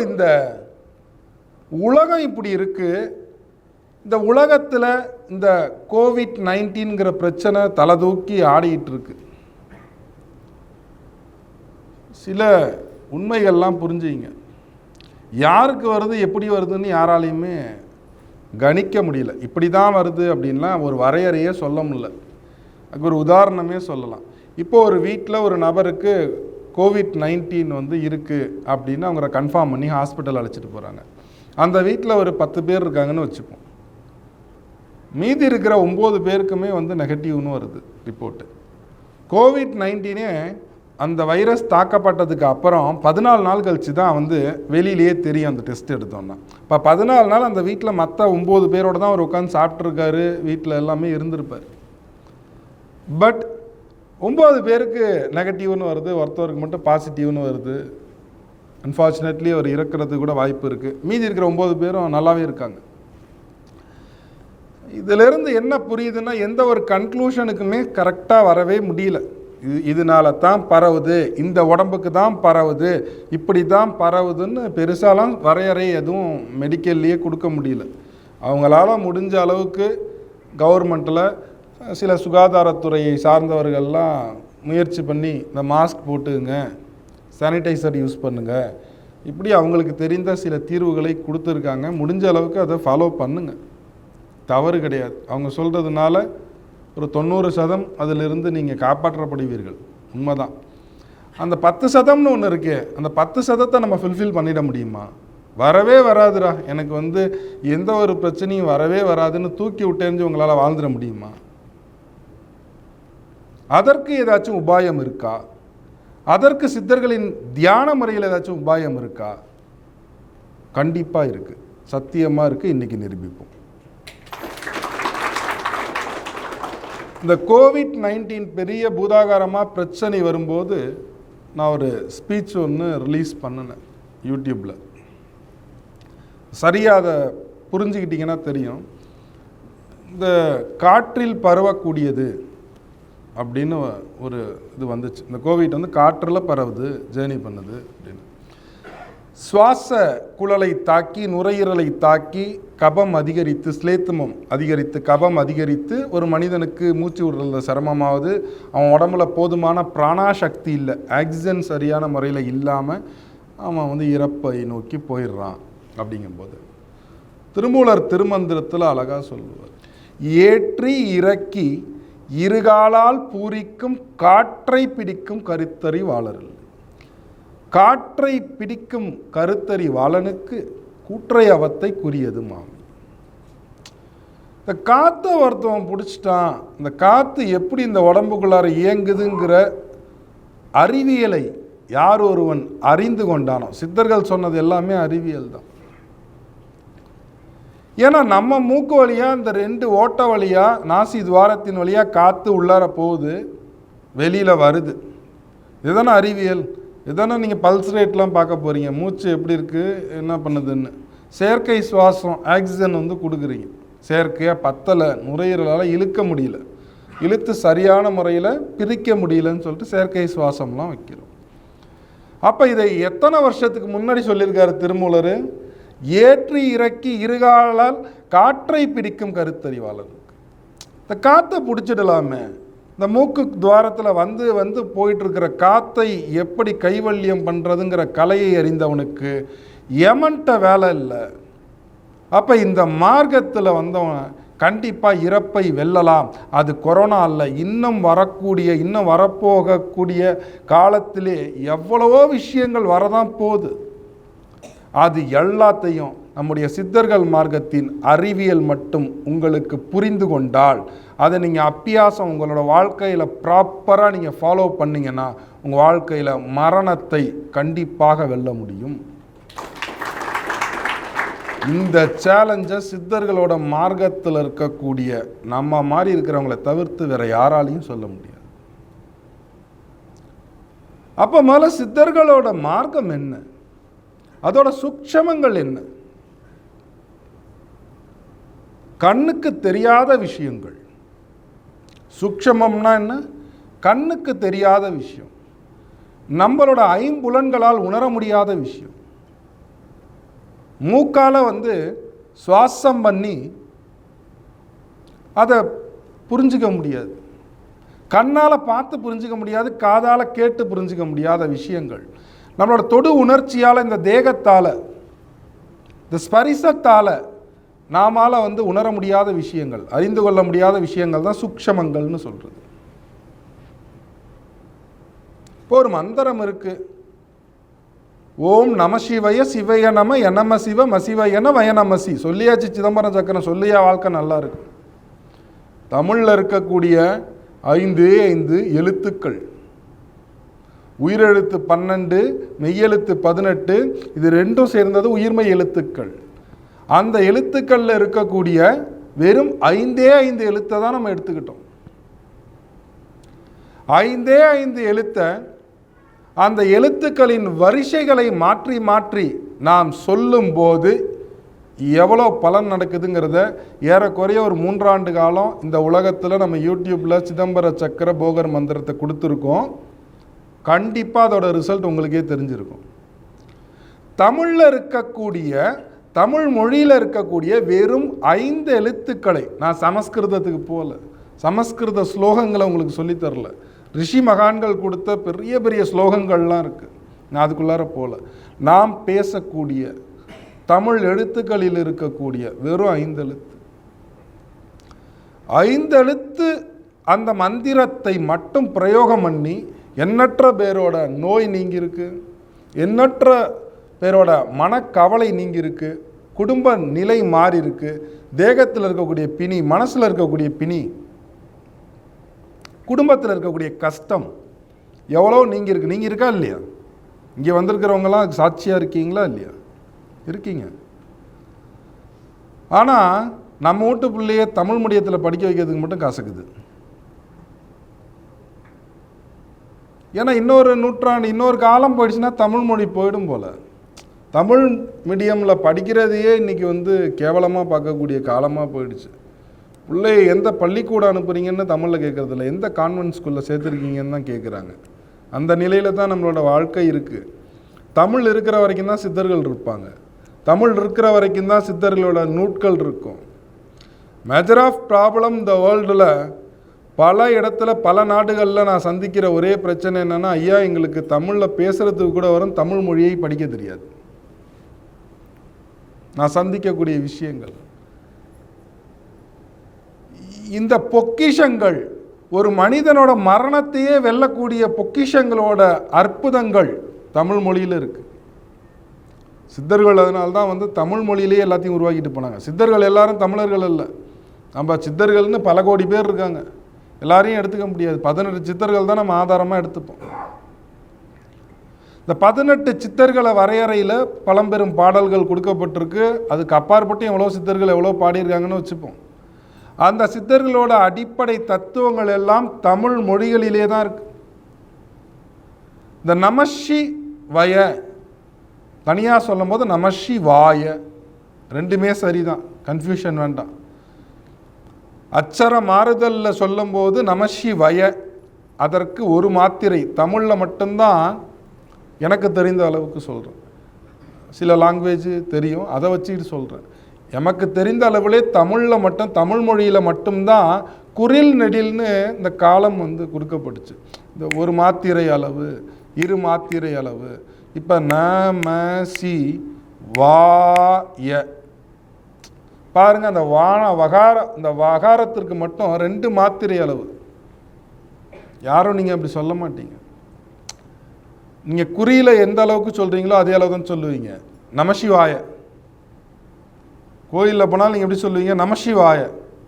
இந்த உலகம் இப்படி இருக்கு. இந்த உலகத்தில் இந்த கோவிட்-19ங்கிற பிரச்சனை தலை தூக்கி ஆடிட்டு இருக்கு. சில உண்மைகள்லாம் புரிஞ்சுங்க. யாருக்கு வருது எப்படி வருதுன்னு யாராலையுமே கணிக்க முடியல. இப்படி தான் வருது அப்படின்லாம் ஒரு வரையறையே சொல்ல முடியல. அதுக்கு ஒரு உதாரணமே சொல்லலாம். இப்போ ஒரு வீட்டில் ஒரு நபருக்கு கோவிட்-19 இருக்குது அப்படின்னு அவங்கள கன்ஃபார்ம் பண்ணி ஹாஸ்பிட்டல் அழைச்சிட்டு போகிறாங்க. அந்த வீட்டில் ஒரு 10 பேர் இருக்காங்கன்னு வச்சுப்போம். மீதி இருக்கிற 9 பேருக்குமே நெகட்டிவ்னு வருது ரிப்போர்ட்டு. கோவிட்-19 அந்த வைரஸ் தாக்கப்பட்டதுக்கு அப்புறம் 14 நாள் கழிச்சு தான் வெளியிலேயே தெரியும் அந்த டெஸ்ட் எடுத்தோன்னா. இப்போ 14 நாள் அந்த வீட்டில் மற்ற 9 பேரோடு தான் அவர் உட்காந்து சாப்பிட்ருக்காரு, வீட்டில் எல்லாமே இருந்திருப்பார். பட் 9 பேருக்கு நெகட்டிவ்னு வருது, ஒருத்தவருக்கு மட்டும் பாசிட்டிவ்னு வருது. அன்ஃபார்ச்சுனேட்லி அவர் இறக்கிறதுக்கு கூட வாய்ப்பு இருக்குது. மீதி இருக்கிற 9 பேரும் நல்லாவே இருக்காங்க. இதிலிருந்து என்ன புரியுதுன்னா, எந்த ஒரு கன்க்ளூஷனுக்குமே கரெக்டாக வரவே முடியல. இதனால தான் பரவுது, இந்த உடம்புக்கு தான் பரவுது, இப்படி தான் பரவுதுன்னு பெருசாலாம் வரையறை எதுவும் மெடிக்கல்லையே கொடுக்க முடியல. அவங்களால முடிஞ்ச அளவுக்கு கவர்மெண்ட்டில் சில சுகாதாரத்துறையை சார்ந்தவர்கள்லாம் முயற்சி பண்ணி இந்த மாஸ்க் போட்டுங்க, சானிடைசர் யூஸ் பண்ணுங்கள், இப்படி அவங்களுக்கு தெரிந்த சில தீர்வுகளை கொடுத்துருக்காங்க. முடிஞ்ச அளவுக்கு அதை ஃபாலோ பண்ணுங்கள், தவறு கிடையாது. அவங்க சொல்கிறதுனால ஒரு 90% அதிலிருந்து நீங்கள் காப்பாற்றப்படுவீர்கள், உண்மைதான். அந்த 10%ன்னு ஒன்று இருக்கே, அந்த 10% நம்ம ஃபுல்ஃபில் பண்ணிட முடியுமா? வரவே வராதுடா, எனக்கு எந்த ஒரு பிரச்சனையும் வரவே வராதுன்னு தூக்கி விட்டேன்னு உங்களால் வாழ்ந்துட முடியுமா? அதற்கு ஏதாச்சும் உபாயம் இருக்கா? அதற்கு சித்தர்களின் தியான முறையில் ஏதாச்சும் உபாயம் இருக்கா? கண்டிப்பாக இருக்குது, சத்தியமாக இருக்குது. இன்றைக்கி நிரூபிப்போம். இந்த கோவிட்-19 பெரிய பூதாகாரமாக பிரச்சனை வரும்போது நான் ஒரு ஸ்பீச் ஒன்று ரிலீஸ் பண்ணினேன் யூடியூப்பில். சரியாக அதை புரிஞ்சுக்கிட்டிங்கன்னா தெரியும். இந்த காற்றில் பரவக்கூடியது அப்படின்னு ஒரு இது வந்துச்சு. இந்த கோவிட் காற்றில் பரவுது, ஜேர்னி பண்ணுது அப்படின்னு. சுவாச குழலை தாக்கி, நுரையீரலை தாக்கி, கபம் அதிகரித்து, ஸ்லேத்துமம் அதிகரித்து, கபம் அதிகரித்து ஒரு மனிதனுக்கு மூச்சு விடுறதுல சிரமமாவது, அவன் உடம்புல போதுமான பிராணாசக்தி இல்லை, ஆக்சிஜன் சரியான முறையில் இல்லாமல் அவன் இறப்பை நோக்கி போயிடுறான். அப்படிங்கும்போது திருமூலர் திருமந்திரத்தில் அழகாக சொல்லுவார், ஏற்றி இறக்கி இருகாலால் பூரிக்கும் காற்றை பிடிக்கும் கருத்தறிவாளர்கள். காற்றை பிடிக்கும் கருத்தறிவாளனுக்கு கூற்றை அவத்தை குறியது மாமி. இந்த காற்றை ஒருத்தவன் பிடிச்சிட்டான், இந்த காற்று எப்படி இந்த உடம்புக்குள்ளார இயங்குதுங்கிற அறிவியலை யார் ஒருவன் அறிந்து கொண்டானோ, சித்தர்கள் சொன்னது எல்லாமே அறிவியல் தான். ஏன்னா நம்ம மூக்கு வழியாக இந்த 2 ஓட்ட வழியாக நாசி துவாரத்தின் வழியாக காற்று உள்ளார போகுது, வெளியில் வருது. இதுதானே அறிவியல். இதுதானே நீங்கள் பல்ஸ் ரேட்லாம் பார்க்க போகிறீங்க, மூச்சு எப்படி இருக்குது என்ன பண்ணுதுன்னு. செயற்கை சுவாசம் ஆக்சிஜன் கொடுக்குறீங்க, செயற்கையாக பத்தலை, நுரையீரலால் இழுக்க முடியல, இழுத்து சரியான முறையில் பிரிக்க முடியலன்னு சொல்லிட்டு செயற்கை சுவாசம்லாம் வைக்கிறோம். அப்போ இதை எத்தனை வருஷத்துக்கு முன்னாடி சொல்லியிருக்காரு திருமூலர்? ஏற்றி இறக்கி இருகாலால் காற்றை பிடிக்கும் கருத்தறிவாளனுக்கு. இந்த காற்றை பிடிச்சிடலாமே. இந்த மூக்கு துவாரத்தில் வந்து போயிட்டுருக்கிற காற்றை எப்படி கைவல்யம் பண்ணுறதுங்கிற கலையை அறிந்தவனுக்கு யமன்ட்ட வேலை இல்லை. அப்போ இந்த மார்க்கத்தில் வந்தவன் கண்டிப்பாக இறப்பை வெல்லலாம். அது கொரோனா அல்ல, இன்னும் வரப்போகக்கூடிய காலத்திலே எவ்வளவோ விஷயங்கள் வரதான் போகுது. அது எல்லாத்தையும் நம்முடைய சித்தர்கள் மார்க்கத்தின் அறிவியல் மட்டும் உங்களுக்கு புரிந்து கொண்டால், அதை நீங்கள் அப்பியாசம் உங்களோட வாழ்க்கையில் ப்ராப்பராக நீங்கள் ஃபாலோ பண்ணிங்கன்னா உங்கள் வாழ்க்கையில் மரணத்தை கண்டிப்பாக வெல்ல முடியும். இந்த சேலஞ்சை சித்தர்களோட மார்க்கத்தில் இருக்கக்கூடிய நம்ம மாதிரி இருக்கிறவங்களை தவிர்த்து வேறு யாராலையும் சொல்ல முடியாது. அப்போ மேலே சித்தர்களோட மார்க்கம் என்ன, அதோட சூட்சமங்கள் என்ன? கண்ணுக்கு தெரியாத விஷயங்கள். சூட்சமம்னா என்ன? கண்ணுக்கு தெரியாத விஷயம், நம்மளோட ஐம்புலன்களால் உணர முடியாத விஷயம். மூக்கால் சுவாசம் பண்ணி அதை புரிஞ்சிக்க முடியாது, கண்ணால் பார்த்து புரிஞ்சிக்க முடியாது, காதால் கேட்டு புரிஞ்சிக்க முடியாத விஷயங்கள் நம்மளோட தொடு உணர்ச்சியால், இந்த தேகத்தால், இந்த ஸ்பரிசத்தால் நாமால் உணர முடியாத விஷயங்கள், அறிந்து கொள்ள முடியாத விஷயங்கள் தான் சூக்ஷமங்கள்னு சொல்கிறது. இப்போ ஒரு மந்திரம் இருக்குது, ஓம் நம சிவய சிவய நம எனம சிவ மசிவயன வயநமசி. சொல்லியாச்சு சிதம்பரம் சக்கரம், சொல்லியா வாழ்க்கை நல்லா இருக்கு. தமிழில் இருக்கக்கூடிய 5 எழுத்துக்கள், உயிரெழுத்து 12, மெய்யெழுத்து 18, இது ரெண்டும் சேர்ந்தது உயிர்மெய் எழுத்துக்கள். அந்த எழுத்துக்களில் இருக்கக்கூடிய வெறும் 5 எழுத்தை தான் நம்ம எடுத்துக்கிட்டோம். 5 எழுத்தை, அந்த எழுத்துக்களின் வரிசைகளை மாற்றி மாற்றி நாம் சொல்லும்போது எவ்வளோ பலன் நடக்குதுங்கிறத ஏறக்குறைய ஒரு 3 ஆண்டு காலம் இந்த உலகத்தில் நம்ம யூடியூப்பில் சிதம்பர சக்கர போகர் மந்திரத்தை கொடுத்துருக்கோம். கண்டிப்பாக அதோட ரிசல்ட் உங்களுக்கே தெரிஞ்சிருக்கும். தமிழில் இருக்கக்கூடிய, தமிழ் மொழியில் இருக்கக்கூடிய வெறும் 5 எழுத்துக்களை, நான் சமஸ்கிருதத்துக்கு போகல, சமஸ்கிருத ஸ்லோகங்களை உங்களுக்கு சொல்லித்தரல, ரிஷி மகான்கள் கொடுத்த பெரிய பெரிய ஸ்லோகங்கள்லாம் இருக்குது, நான் அதுக்குள்ளார போகல. நாம் பேசக்கூடிய தமிழ் எழுத்துக்களில் இருக்கக்கூடிய வெறும் 5 எழுத்து, 5 எழுத்து அந்த மந்திரத்தை மட்டும் பிரயோகம் பண்ணி எண்ணற்ற பேரோட நோய் நீங்கியிருக்கு, எண்ணற்ற பேரோட மனக்கவலை நீங்கியிருக்கு, குடும்ப நிலை மாறி இருக்கு, தேகத்தில் இருக்கக்கூடிய பிணி, மனசில் இருக்கக்கூடிய பிணி, குடும்பத்தில் இருக்கக்கூடிய கஷ்டம் எவ்வளோ நீங்கியிருக்கு. நீங்கள் இருக்கா இல்லையா? இங்கே வந்திருக்கிறவங்களாம் சாட்சியாக இருக்கீங்களா இல்லையா? இருக்கீங்க. ஆனால் நம்ம வீட்டு பிள்ளைய தமிழ் மீடியத்தில் படிக்க வைக்கிறதுக்கு மட்டும் காசுக்குது. ஏன்னா இன்னொரு நூற்றாண்டு, இன்னொரு காலம் போயிடுச்சுன்னா தமிழ் மொழி போயிடும் போல். தமிழ் மீடியமில் படிக்கிறதையே இன்றைக்கி கேவலமாக பார்க்கக்கூடிய காலமாக போயிடுச்சு. பிள்ளைய எந்த பள்ளிக்கூடம் அனுப்புகிறீங்கன்னு தமிழில் கேட்குறதில்ல, எந்த கான்வென்ட் ஸ்கூலில் சேர்த்துருக்கீங்கன்னு தான் கேட்குறாங்க. அந்த நிலையில் தான் நம்மளோட வாழ்க்கை இருக்குது. தமிழ் இருக்கிற வரைக்கும் தான் சித்தர்கள் இருப்பாங்க, தமிழ் இருக்கிற வரைக்கும் தான் சித்தர்களோட நூட்கள் இருக்கும். மேஜர் ஆஃப் ப்ராப்ளம் இந்த வேர்ல்டில் பல இடத்துல பல நாடுகளில் நான் சந்திக்கிற ஒரே பிரச்சனை என்னென்னா, ஐயா எங்களுக்கு தமிழில் பேசுகிறதுக்கு கூட வரும், தமிழ் மொழியை படிக்க தெரியாது. நான் சந்திக்கக்கூடிய விஷயங்கள் இந்த பொக்கிஷங்கள், ஒரு மனிதனோட மரணத்தையே வெல்லக்கூடிய பொக்கிஷங்களோட அற்புதங்கள் தமிழ் மொழியில் இருக்குது. சித்தர்கள் அதனால்தான் தமிழ் மொழியிலேயே எல்லாத்தையும் உருவாக்கிட்டு போனாங்க. சித்தர்கள் எல்லாரும் தமிழர்கள் இல்லை, நம்ம சித்தர்கள்னு பல கோடி பேர் இருக்காங்க, எல்லாரையும் எடுத்துக்க முடியாது. 18 சித்தர்கள் தான் நம்ம ஆதாரமாக எடுத்துப்போம். இந்த 18 சித்தர்களை வரையறையில் பழம்பெரும் பாடல்கள் கொடுக்கப்பட்டிருக்கு. அதுக்கு அப்பாற்பட்டு எவ்வளோ சித்தர்கள் எவ்வளோ பாடியிருக்காங்கன்னு வச்சுப்போம். அந்த சித்தர்களோட அடிப்படை தத்துவங்கள் எல்லாம் தமிழ் மொழிகளிலே தான் இருக்கு. இந்த நமஷி வய தனியாக சொல்லும் போது நமஷி வாய ரெண்டுமே சரிதான், கன்ஃபியூஷன் வேண்டாம். அச்சர மாறுதலில் சொல்லும்போது நமஷி வய, அதற்கு ஒரு மாத்திரை தமிழில் மட்டும்தான் எனக்கு தெரிந்த அளவுக்கு சொல்கிறேன். சில லாங்குவேஜ் தெரியும், அதை வச்சுக்கிட்டு சொல்கிறேன். எமக்கு தெரிந்த அளவுலே தமிழில் மட்டும், தமிழ் மொழியில் மட்டும்தான் குரில் நெடில்னு இந்த காலம் கொடுக்கப்பட்டுச்சு. இந்த ஒரு மாத்திரை அளவு, 2 மாத்திரை அளவு. இப்போ ந ம சி வாய பாருங்கள், அந்த வான வகார, இந்த வகாரத்திற்கு மட்டும் 2 மாத்திரை அளவு. யாரும் நீங்கள் அப்படி சொல்ல மாட்டீங்க. நீங்கள் குறியில் எந்த அளவுக்கு சொல்கிறீங்களோ அதே அளவு தான் சொல்லுவீங்க. நமசிவாய கோயிலில் போனால் நீங்கள் எப்படி சொல்லுவீங்க? நமசிவாய.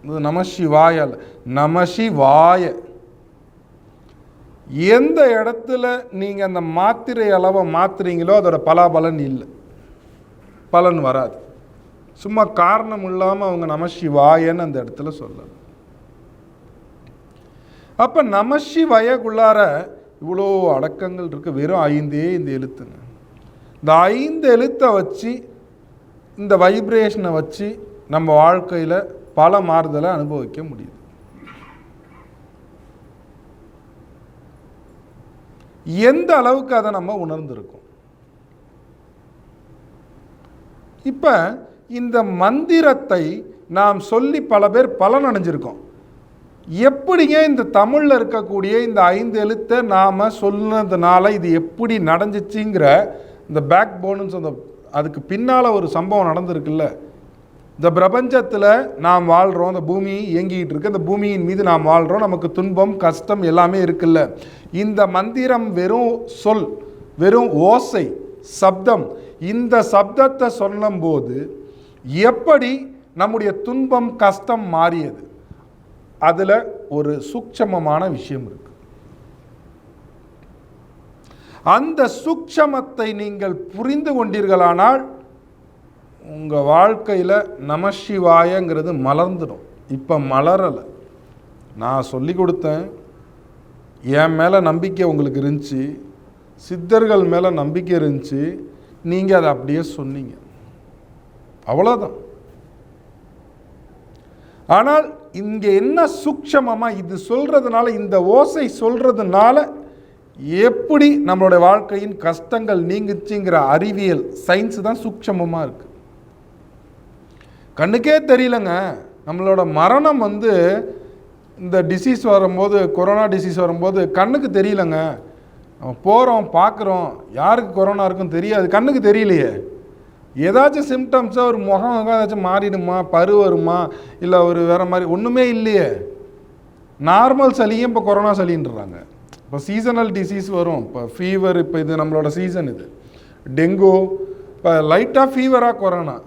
இது நமசிவாய அல்ல, நமசிவாய. எந்த இடத்துல நீங்கள் அந்த மாத்திரை அளவை மாத்துறீங்களோ அதோட பலாபலன் இல்லை, பலன் வராது. சும்மா காரணம் இல்லாமல் அவங்க நமசிவாயன்னு அந்த இடத்துல சொல்லலாம். அப்போ நமசிவாயக்குள்ளார இவ்வளோ அடக்கங்கள் இருக்குது. வெறும் 5 எழுத்துங்க. இந்த 5 எழுத்தை வச்சு, இந்த வைப்ரேஷனை வச்சு நம்ம வாழ்க்கையில் பல மாறுதலை அனுபவிக்க முடியுது. எந்த அளவுக்கு அதை நம்ம உணர்ந்திருக்கோம். இப்போ இந்த மந்திரத்தை நாம் சொல்லி பல பேர் பலன் அடைஞ்சிருக்கோம். எப்படிங்க இந்த தமிழில் இருக்கக்கூடிய இந்த 5 எழுத்தை நாம் சொன்னதுனால இது எப்படி நடந்துச்சுங்கிற இந்த பேக் போனுன்னு அந்த அதுக்கு பின்னால் ஒரு சம்பவம் நடந்திருக்குல்ல. இந்த பிரபஞ்சத்தில் நாம் வாழ்கிறோம், இந்த பூமி இயங்கிக்கிட்டு இருக்கு, இந்த பூமியின் மீது நாம் வாழ்கிறோம், நமக்கு துன்பம் கஷ்டம் எல்லாமே இருக்குல்ல. இந்த மந்திரம் வெறும் சொல், வெறும் ஓசை, சப்தம். இந்த சப்தத்தை சொல்லும்போது எப்படி நம்முடைய துன்பம் கஷ்டம் மாறியது, அதில் ஒரு சூட்சமமான விஷயம் இருக்கு. அந்த சூட்சமத்தை நீங்கள் புரிந்து கொண்டீர்களானால் உங்கள் வாழ்க்கையில் நமசிவாயங்கிறது மலர்ந்துடும். இப்போ மலரலை. நான் சொல்லி கொடுத்தேன், என் மேலே நம்பிக்கை உங்களுக்கு இருந்துச்சு, சித்தர்கள் மேலே நம்பிக்கை இருந்துச்சு, நீங்கள் அதை அப்படியே சொன்னீங்க, அவ்வளோதான். ஆனால் இங்கே என்ன சூட்சமமாக இது சொல்கிறதுனால, இந்த ஓசை சொல்கிறதுனால எப்படி நம்மளுடைய வாழ்க்கையின் கஷ்டங்கள் நீங்குச்சுங்கிற அறிவியல் சயின்ஸு தான் சூட்சமமாக இருக்குது. கண்ணுக்கே தெரியலங்க. நம்மளோட மரணம் இந்த டிசீஸ் வரும்போது, கொரோனா டிசீஸ் வரும்போது கண்ணுக்கு தெரியலங்க. நம்ம போகிறோம், பார்க்குறோம், யாருக்கு கொரோனா இருக்குன்னு தெரியாது, கண்ணுக்கு தெரியலையே. ஏதாச்சும் சிம்டம்ஸாக ஒரு முகம் ஏதாச்சும் மாறிடுமா, பரு வருமா, இல்லை ஒரு வேறு மாதிரி ஒன்றுமே இல்லையே. நார்மல் சளியும் இப்போ கொரோனா சளின்றாங்க. இப்போ சீசனல் டிசீஸ் வரும். இப்போ ஃபீவர், இப்போ இது நம்மளோட சீசன், இது டெங்கு, இப்போ லைட்டாக ஃபீவராக கொரோனா,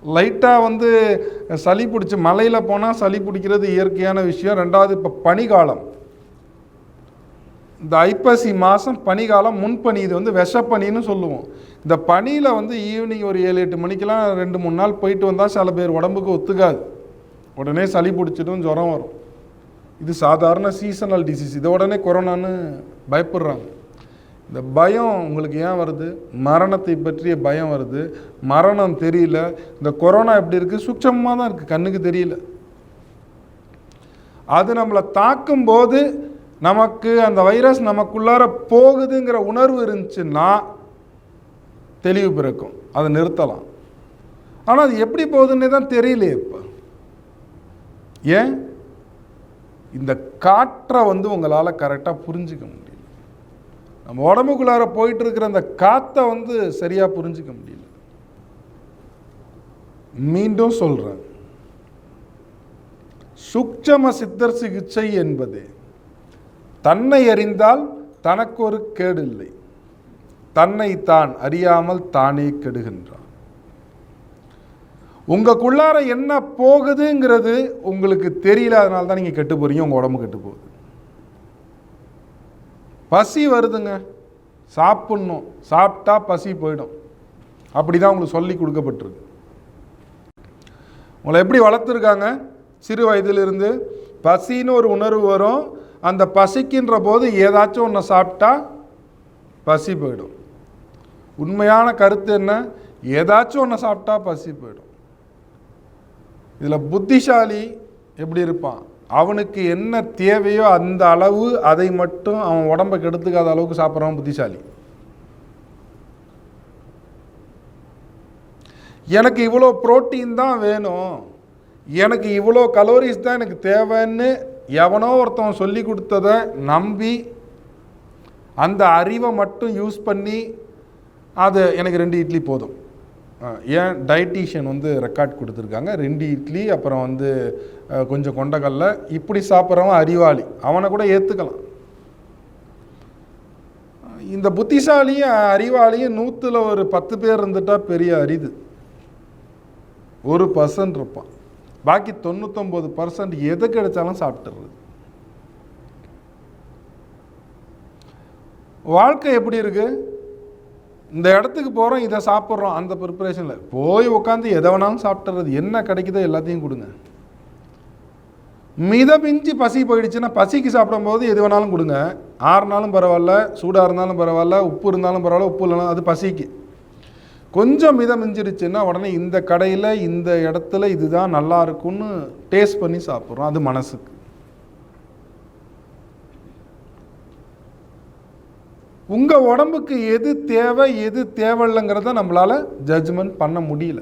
லைட்டாக சளி பிடிச்சி மலையில் போனால் சளி பிடிக்கிறது இயற்கையான விஷயம். ரெண்டாவது இப்போ பனிக்காலம், இந்த ஐப்பசி மாதம் பனிக்காலம், முன்பனி, இது விஷப்பனின்னு சொல்லுவோம். இந்த பனியில் ஈவினிங் ஒரு 7-8 மணிக்கெலாம் 2-3 நாள் போயிட்டு வந்தால் சில பேர் உடம்புக்கு ஒத்துக்காது, உடனே சளி பிடிச்சிட்டும் ஜுரம் வரும். இது சாதாரண சீசனல் டிசீஸ். இதை உடனே கொரோனான்னு பயப்படுறாங்க. இந்த பயம் உங்களுக்கு ஏன் வருது? மரணத்தை பற்றிய பயம் வருது. மரணம் தெரியல. இந்த கொரோனா எப்படி இருக்குது? சூட்சமாக தான் இருக்குது, கண்ணுக்கு தெரியல. அது நம்மளை தாக்கும்போது நமக்கு அந்த வைரஸ் நமக்குள்ளார போகுதுங்கிற உணர்வு இருந்துச்சுன்னா தெளிவு பிறக்கும், அதை நிறுத்தலாம். ஆனால் அது எப்படி போகுதுன்னே தான் தெரியலையே இப்போ. ஏன்? இந்த காற்றை உங்களால் கரெக்டாக புரிஞ்சிக்க முடியல. நம்ம உடம்புக்குள்ளார போயிட்டு இருக்கிற அந்த காற்றை சரியாக புரிஞ்சிக்க முடியல. மீண்டும் சொல்கிறேன், சூட்சம சித்தர் சிகிச்சை என்பது தன்னை அறிந்தால் தனக்கு ஒரு கேடு இல்லை, தன்னை தான் அறியாமல் தானே கெடுகின்றான். உங்களுக்குள்ளார என்ன போகுதுங்கிறது உங்களுக்கு தெரியல, அதனால தான் நீங்கள் கெட்டு போகிறீங்க, உங்கள் உடம்பு கெட்டு போகுது. பசி வருதுங்க, சாப்பிட்ணும், சாப்பிட்டா பசி போயிடும், அப்படி தான் உங்களுக்கு சொல்லி கொடுக்கப்பட்டிருக்கு. உங்களை எப்படி வளர்த்துருக்காங்க? சிறு வயதிலிருந்து பசின்னு ஒரு உணர்வு வரும். அந்த பசிக்கின்ற போது ஏதாச்சும் ஒன்று சாப்பிட்டா பசி போயிடும். உண்மையான கருத்து என்ன? ஏதாச்சும் ஒன்று சாப்பிட்டா பசி போயிடும். இதில் புத்திசாலி எப்படி இருப்பான்? அவனுக்கு என்ன தேவையோ அந்த அளவு, அதை மட்டும் அவன் உடம்பை கெடுத்துக்காத அளவுக்கு சாப்பிட்றவன் புத்திசாலி. எனக்கு இவ்வளோ புரோட்டீன் தான் வேணும், எனக்கு இவ்வளோ கலோரிஸ் தான் எனக்கு தேவைன்னு எவனோ ஒருத்தவன் சொல்லி கொடுத்ததை நம்பி அந்த அறிவை மட்டும் யூஸ் பண்ணி அது எனக்கு 2 இட்லி போதும். ஏன் டயட்டீஷியன் ரெக்கார்ட் கொடுத்துருக்காங்க, 2 இட்லி அப்புறம் கொஞ்சம் கொண்டக்கடல, இப்படி சாப்பிட்றவன் அறிவாளி, அவனை கூட ஏற்றுக்கலாம். இந்த புத்திசாலியும் அறிவாளியும் 100ல் ஒரு 10 பேர் இருந்துட்டால் பெரிய அரிது. 1% இருப்பான், பாக்கி 99% எது கிடைச்சாலும் சாப்பிட்டுறது. வாழ்க்கை எப்படி இருக்கு? இந்த இடத்துக்கு போகிறோம், இதை சாப்பிட்றோம், அந்த ப்ரிப்பரேஷனில் போய் உட்காந்து எதை வேணாலும் சாப்பிட்றது. என்ன கிடைக்குதோ எல்லாத்தையும் கொடுங்க. மிதமிஞ்சி பசி போயிடுச்சுன்னா, பசிக்கு சாப்பிடும்போது எது வேணாலும் கொடுங்க. ஆறுனாலும் பரவாயில்ல, சூடாக இருந்தாலும் பரவாயில்ல, உப்பு இருந்தாலும் பரவாயில்ல, உப்பு இல்லைனா அது பசிக்கு. கொஞ்சம் மிதமிஞ்சிருச்சுன்னா உடனே இந்த கடையில் இந்த இடத்துல இதுதான் நல்லா இருக்குன்னு டேஸ்ட் பண்ணி சாப்பிட்றோம், அது மனசுக்கு. உங்கள் உடம்புக்கு எது தேவை எது தேவையில்லைங்கிறத நம்மளால் ஜட்ஜ்மெண்ட் பண்ண முடியல.